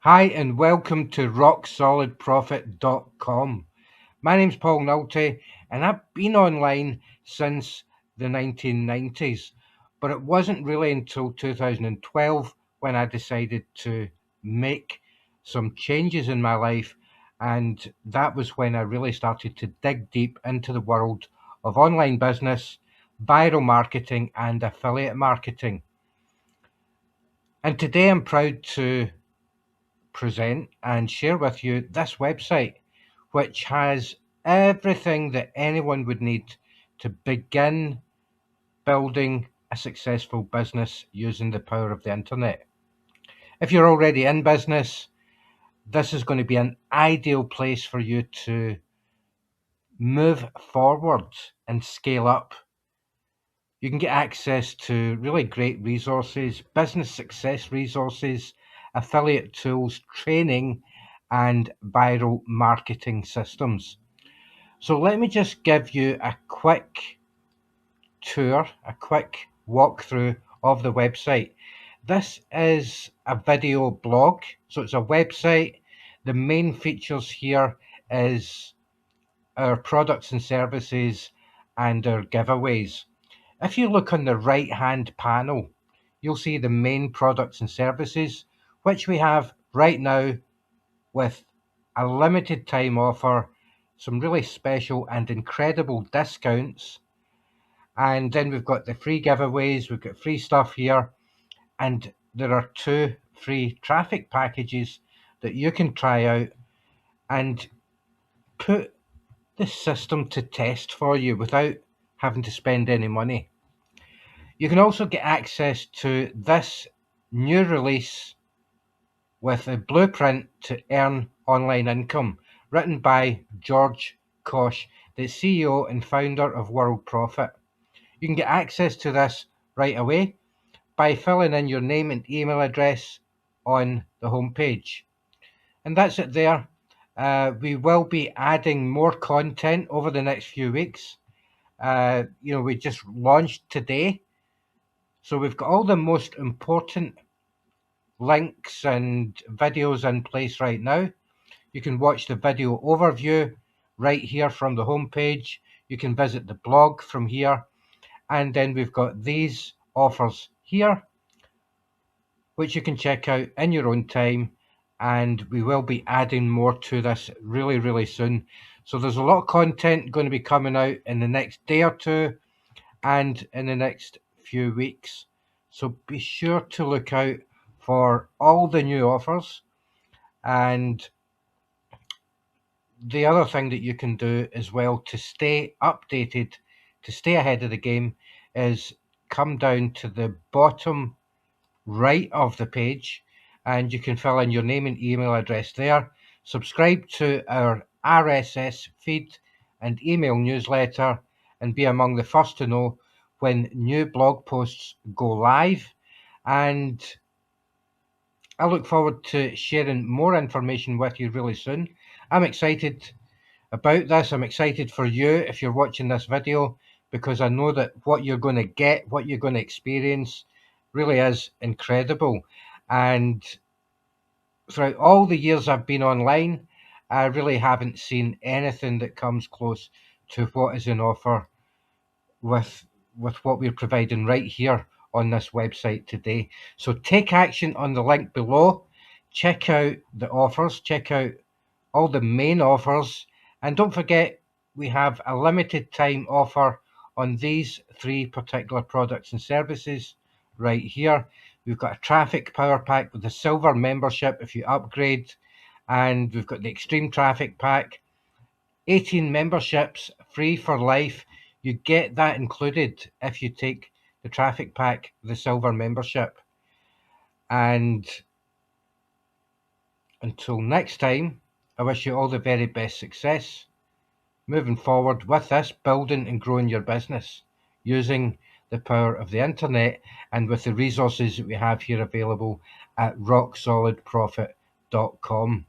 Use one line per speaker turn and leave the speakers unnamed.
Hi, and welcome to RockSolidProfit.com. My name's Paul Nolte, and I've been online since the 1990s, but it wasn't really until 2012 when I decided to make some changes in my life, and that was when I really started to dig deep into the world of online business, viral marketing, and affiliate marketing. And today I'm proud to present and share with you this website, which has everything that anyone would need to begin building a successful business using the power of the internet. If you're already in business, this is going to be an ideal place for you to move forward and scale up. You can get access to really great resources, business success resources, affiliate tools, training, and viral marketing systems. So let me just give you a quick tour, a quick walkthrough of the website. This is a video blog, so it's a website. The main features here is our products and services and our giveaways. If you look on the right hand panel, you'll see the main products and services, which we have right now with a limited time offer, some really special and incredible discounts. And then we've got the free giveaways, we've got free stuff here, and there are 2 free traffic packages that you can try out and put the system to test for you without having to spend any money. You can also get access to this new release with a blueprint to earn online income, written by George Kosh, the CEO and founder of World Profit. You can get access to this right away by filling in your name and email address on the homepage. And that's it there. We will be adding more content over the next few weeks. We just launched today. So we've got all the most important links and videos in place right now. You can watch the video overview right here from the homepage. You can visit the blog from here. And then we've got these offers here, which you can check out in your own time. And we will be adding more to this really, really soon. So there's a lot of content going to be coming out in the next day or two and in the next few weeks. So be sure to look out for all the new offers. And the other thing that you can do as well to stay updated, to stay ahead of the game, is come down to the bottom right of the page and you can fill in your name and email address there. Subscribe to our RSS feed and email newsletter and be among the first to know when new blog posts go live. And I look forward to sharing more information with you really soon. I'm excited about this. I'm excited for you if you're watching this video, because I know that what you're going to get, what you're going to experience really is incredible. And throughout all the years I've been online, I really haven't seen anything that comes close to what is in offer with what we're providing right here on this website today. So take action on the link below. Check out the offers, check out all the main offers, and don't forget we have a limited time offer on these 3 particular products and services right here. We've got a traffic power pack with the silver membership if you upgrade, and we've got the extreme traffic pack, 18 memberships free for life. You get that included if you take the traffic pack, the silver membership. And until next time, I wish you all the very best success moving forward with this, building and growing your business using the power of the internet and with the resources that we have here available at rocksolidprofit.com.